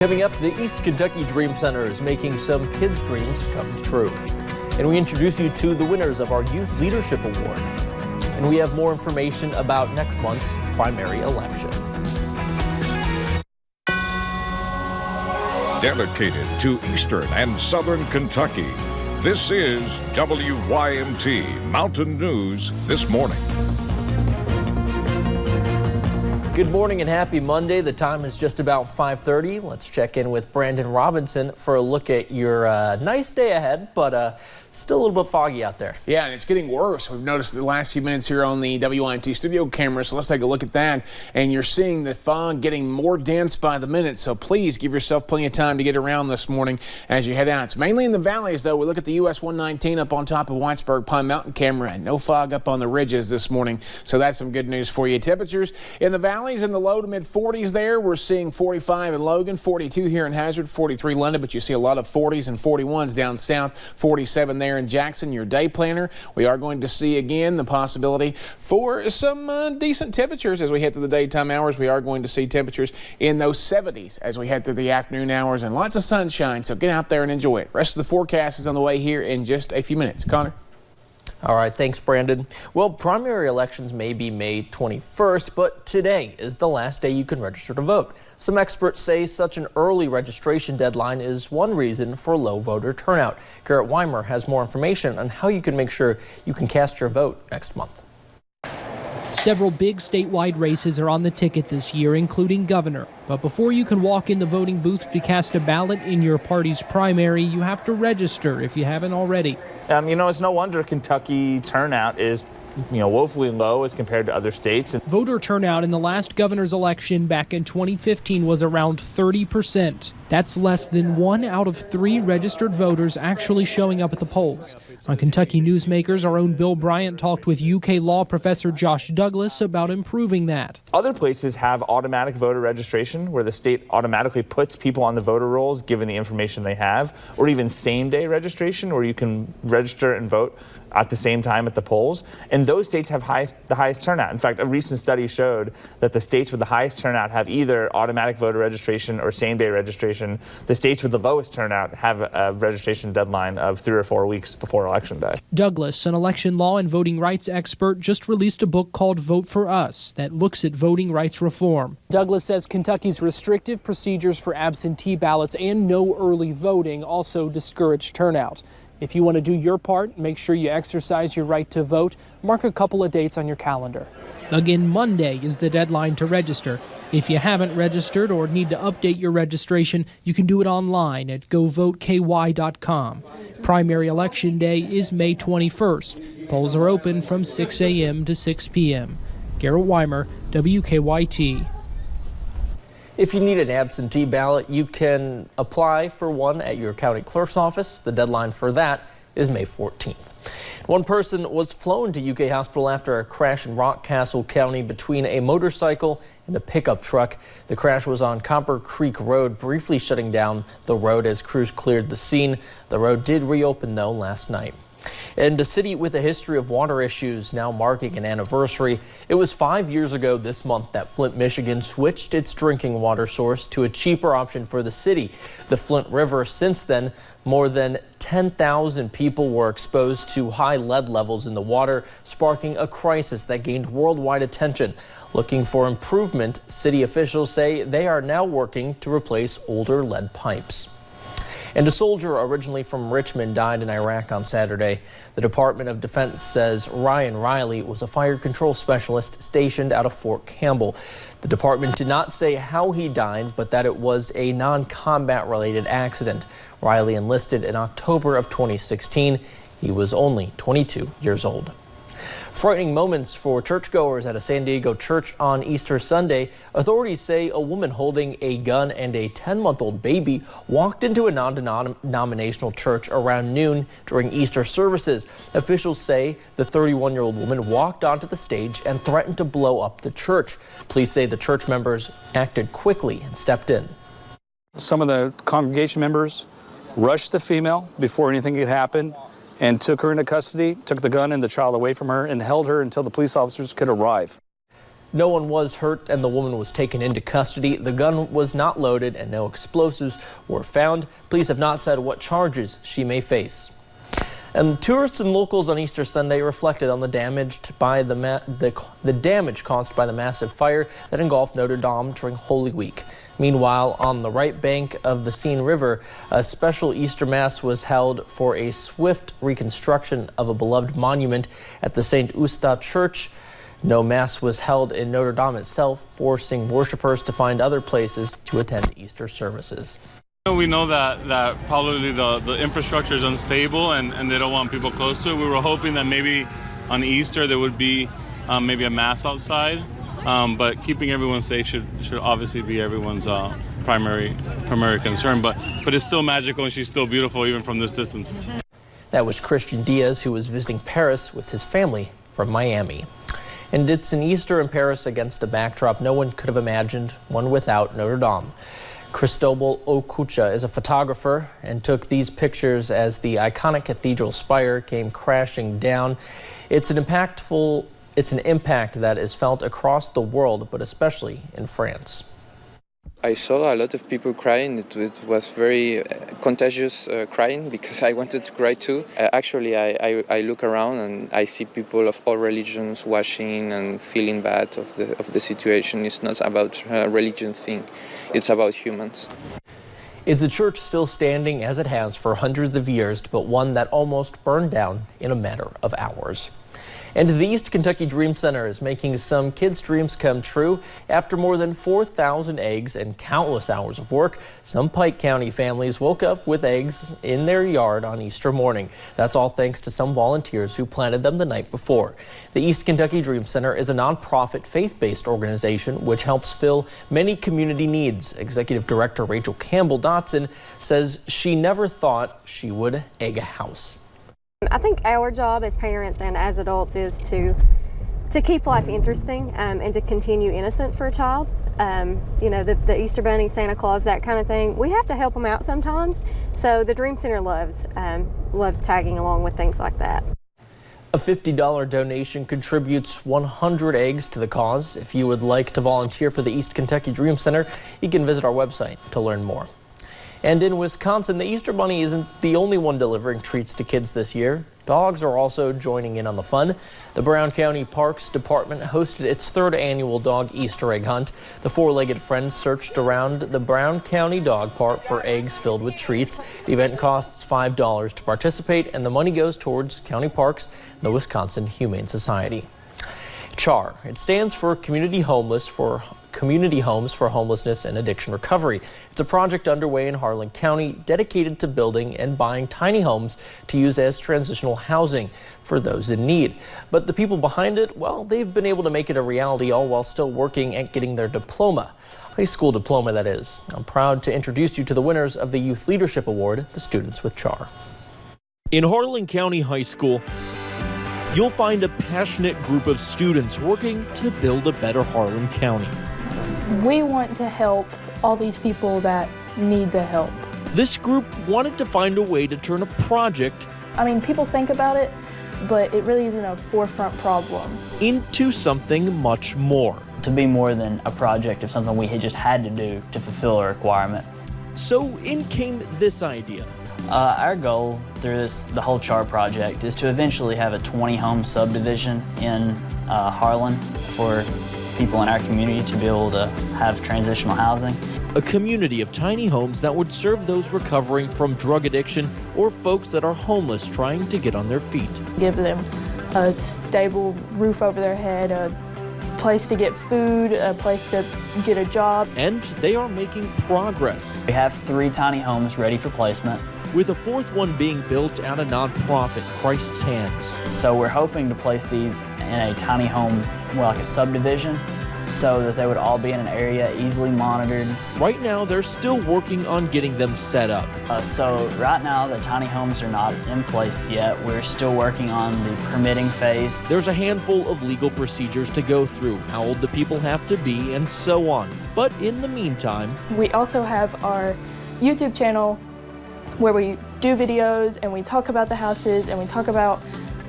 Coming up, the East Kentucky Dream Center is making some kids' dreams come true. And we introduce you to the winners of our Youth Leadership Award. And we have more information about next month's primary election. Dedicated to Eastern and Southern Kentucky, this is WYMT Mountain News This Morning. Good morning and happy Monday. The time is just about 5:30. Let's check in with Brandon Robinson for a look at your nice day ahead, but still a little bit foggy out there. Yeah, and it's getting worse. We've noticed the last few minutes here on the WYMT studio camera, so let's take a look at that. And you're seeing the fog getting more dense by the minute, so please give yourself plenty of time to get around this morning as you head out. It's mainly in the valleys, though. We look at the US 119 up on top of Whitesburg Pine Mountain camera, and no fog up on the ridges this morning, so that's some good news for you. Temperatures in the valleys in the low to mid 40s there. We're seeing 45 in Logan, 42 here in Hazard, 43 London, but you see a lot of 40s and 41s down south, 47 there in Jackson. Your day planner, we are going to see again the possibility for some decent temperatures as we head through the daytime hours. We are going to see temperatures in those 70s as we head through the afternoon hours, and lots of sunshine, so get out there and enjoy it. Rest of the forecast is on the way here in just a few minutes. Connor? All right, thanks, Brandon. Well, primary elections may be May 21st, but today is the last day you can register to vote. Some experts say such an early registration deadline is one reason for low voter turnout. Garrett Weimer has more information on how you can make sure you can cast your vote next month. Several big statewide races are on the ticket this year, including governor. But before you can walk in the voting booth to cast a ballot in your party's primary, you have to register if you haven't already. It's no wonder Kentucky turnout is, woefully low as compared to other states. Voter turnout in the last governor's election back in 2015 was around 30%. That's less than 1 out of 3 registered voters actually showing up at the polls. On Kentucky Newsmakers, our own Bill Bryant talked with UK law professor Josh Douglas about improving that. Other places have automatic voter registration, where the state automatically puts people on the voter rolls given the information they have, or even same-day registration, where you can register and vote at the same time at the polls. And those states have the highest turnout. In fact, a recent study showed that the states with the highest turnout have either automatic voter registration or same-day registration. The states with the lowest turnout have a registration deadline of 3 or 4 weeks before Election Day. Douglas, an election law and voting rights expert, just released a book called Vote for Us that looks at voting rights reform. Douglas says Kentucky's restrictive procedures for absentee ballots and no early voting also discourage turnout. If you want to do your part, make sure you exercise your right to vote. Mark a couple of dates on your calendar. Again, Monday is the deadline to register. If you haven't registered or need to update your registration, you can do it online at govoteky.com. Primary election day is May 21st. Polls are open from 6 a.m. to 6 p.m. Garrett Weimer, WKYT. If you need an absentee ballot, you can apply for one at your county clerk's office. The deadline for that is May 14th. One person was flown to UK hospital after a crash in Rockcastle County between a motorcycle and a pickup truck. The crash was on Copper Creek Road, briefly shutting down the road as crews cleared the scene. The road did reopen, though, last night. And a city with a history of water issues now marking an anniversary. It was 5 years ago this month that Flint, Michigan switched its drinking water source to a cheaper option for the city, the Flint River. Since then, more than 10,000 people were exposed to high lead levels in the water, sparking a crisis that gained worldwide attention. Looking for improvement, city officials say they are now working to replace older lead pipes. And a soldier originally from Richmond died in Iraq on Saturday. The Department of Defense says Ryan Riley was a fire control specialist stationed out of Fort Campbell. The department did not say how he died, but that it was a non-combat related accident. Riley enlisted in October of 2016. He was only 22 years old. Frightening moments for churchgoers at a San Diego church on Easter Sunday. Authorities say a woman holding a gun and a 10-month-old baby walked into a non-denominational church around noon during Easter services. Officials say the 31-year-old woman walked onto the stage and threatened to blow up the church. Police say the church members acted quickly and stepped in. Some of the congregation members rushed the female before anything could happen and took her into custody, took the gun and the child away from her, and held her until the police officers could arrive. No one was hurt and the woman was taken into custody. The gun was not loaded and no explosives were found. Police have not said what charges she may face. And tourists and locals on Easter Sunday reflected on the damage caused by the massive fire that engulfed Notre Dame during Holy Week. Meanwhile, on the right bank of the Seine River, a special Easter Mass was held for a swift reconstruction of a beloved monument at the St. Eustache Church. No Mass was held in Notre Dame itself, forcing worshipers to find other places to attend Easter services. We know that probably the infrastructure is unstable and they don't want people close to it. We were hoping that maybe on Easter there would be maybe a Mass outside, but keeping everyone safe should obviously be everyone's primary concern. But it's still magical and she's still beautiful even from this distance. That was Christian Diaz, who was visiting Paris with his family from Miami. And it's an Easter in Paris against a backdrop no one could have imagined, one without Notre Dame. Cristobal Okucha is a photographer and took these pictures as the iconic cathedral spire came crashing down. It's an impact that is felt across the world, but especially in France. I saw a lot of people crying. It was very contagious crying because I wanted to cry too. Actually, I look around and I see people of all religions watching and feeling bad of the situation. It's not about a religion thing. It's about humans. It's a church still standing as it has for hundreds of years, but one that almost burned down in a matter of hours. And the East Kentucky Dream Center is making some kids' dreams come true. After more than 4,000 eggs and countless hours of work, some Pike County families woke up with eggs in their yard on Easter morning. That's all thanks to some volunteers who planted them the night before. The East Kentucky Dream Center is a nonprofit faith-based organization which helps fill many community needs. Executive Director Rachel Campbell Dotson says she never thought she would egg a house. I think our job as parents and as adults is to keep life interesting and to continue innocence for a child. You know, the Easter Bunny, Santa Claus, that kind of thing. We have to help them out sometimes. So the Dream Center loves tagging along with things like that. A $50 donation contributes 100 eggs to the cause. If you would like to volunteer for the East Kentucky Dream Center, you can visit our website to learn more. And in Wisconsin, the Easter Bunny isn't the only one delivering treats to kids this year. Dogs are also joining in on the fun. The Brown County Parks Department hosted its third annual dog Easter egg hunt. The four-legged friends searched around the Brown County Dog Park for eggs filled with treats. The event costs $5 to participate, and the money goes towards county parks and the Wisconsin Humane Society. CHAR. It stands for Community Homes for Homelessness and Addiction Recovery. It's a project underway in Harlan County dedicated to building and buying tiny homes to use as transitional housing for those in need. But the people behind it, well, they've been able to make it a reality all while still working at getting their diploma. High school diploma, that is. I'm proud to introduce you to the winners of the Youth Leadership Award, the students with CHAR. In Harlan County High School, you'll find a passionate group of students working to build a better Harlan County. We want to help all these people that need the help. This group wanted to find a way to turn a project, I mean, people think about it, but it really isn't a forefront problem, into something much more. To be more than a project of something we had just had to do to fulfill a requirement. So in came this idea. Our goal through the whole CHAR project is to eventually have a 20-home subdivision in Harlan for people in our community to be able to have transitional housing. A community of tiny homes that would serve those recovering from drug addiction or folks that are homeless trying to get on their feet. Give them a stable roof over their head, a place to get food, a place to get a job. And they are making progress. We have 3 tiny homes ready for placement, with a 4th one being built at a nonprofit, Christ's Hands. So we're hoping to place these in a tiny home, more like a subdivision, so that they would all be in an area easily monitored. Right now, they're still working on getting them set up. So right now, the tiny homes are not in place yet. We're still working on the permitting phase. There's a handful of legal procedures to go through, how old the people have to be, and so on. But in the meantime, we also have our YouTube channel where we do videos and we talk about the houses and we talk about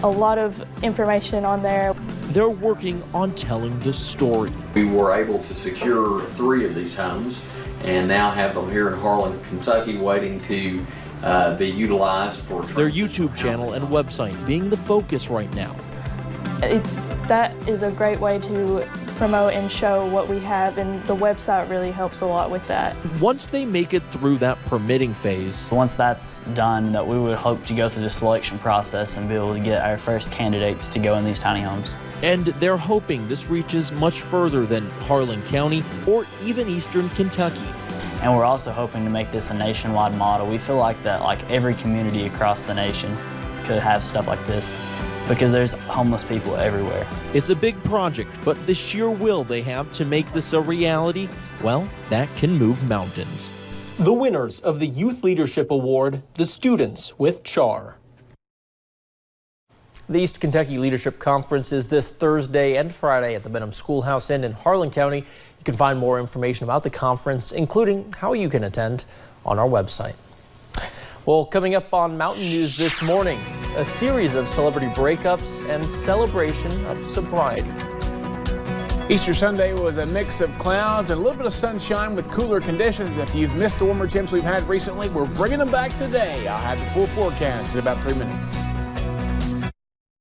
a lot of information on there. They're working on telling the story. We were able to secure 3 of these homes and now have them here in Harlan, Kentucky, waiting to be utilized for their YouTube channel and website being the focus right now. That is a great way to promote and show what we have, and the website really helps a lot with that. Once they make it through that permitting phase, Once that's done, that we would hope to go through the selection process and be able to get our first candidates to go in these tiny homes. and they're hoping this reaches much further than Harlan County or even Eastern Kentucky. And we're also hoping to make this a nationwide model. We feel like that every community across the nation could have stuff like this, because there's homeless people everywhere. It's a big project, but the sheer will they have to make this a reality, well, that can move mountains. The winners of the Youth Leadership Award, the students with CHAR. The East Kentucky Leadership Conference is this Thursday and Friday at the Benham Schoolhouse Inn in Harlan County. You can find more information about the conference, including how you can attend, on our website. Well, coming up on Mountain News this morning, a series of celebrity breakups and celebration of sobriety. Easter Sunday was a mix of clouds and a little bit of sunshine with cooler conditions. If you've missed the warmer temps we've had recently, we're bringing them back today. I'll have the full forecast in about 3 minutes.